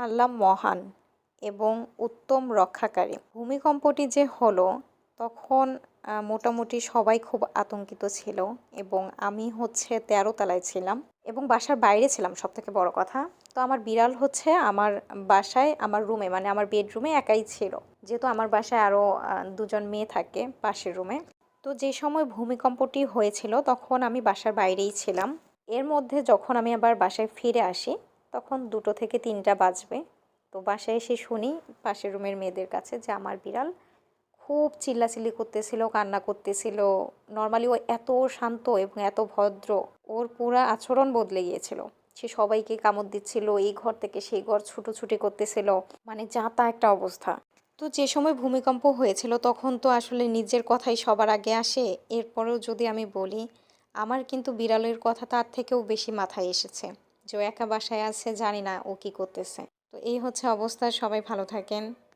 আল্লাহ মহান এবং উত্তম রক্ষাকারী। ভূমিকম্পটি যে হলো তখন মোটামুটি সবাই খুব আতঙ্কিত ছিল এবং আমি হচ্ছে 13 তলায় ছিলাম এবং বাসার বাইরে ছিলাম, সবথেকে বড় কথা। তো আমার বিড়াল হচ্ছে আমার বাসায় আমার রুমে, মানে আমার বেডরুমে একাই ছিল, যেহেতু আমার বাসায় আরও দুজন মেয়ে থাকে পাশের রুমে। তো যে সময় ভূমিকম্পটি হয়েছিল তখন আমি বাসার বাইরেই ছিলাম। এর মধ্যে যখন আমি আবার বাসায় ফিরে আসি তখন 2টো থেকে 3টা বাজবে। তো বাসায় এসে শুনি পাশের রুমের মেয়েদের কাছে যে আমার বিড়াল খুব চিল্লাচিল্লি করতেছিল, কান্না করতেছিল। নর্মালি ও এত শান্ত এবং এত ভদ্র, ওর পুরা আচরণ বদলে গিয়েছিল। সে সবাইকে কামড় দিচ্ছিল, এই ঘর থেকে সেই ঘর ছুটোছুটি করতেছিল, মানে যা তা একটা অবস্থা। তো যে সময় ভূমিকম্প হয়েছিল তখন তো আসলে নিজের কথাই সবার আগে আসে। এরপরেও যদি আমি বলি, আমার কিন্তু বিড়ালের কথা তার থেকেও বেশি মাথায় এসেছে, যে ও একা বাসায় আছে, জানি না ও কি করতেছে। তো এই হচ্ছে অবস্থা। সবাই ভালো থাকেন।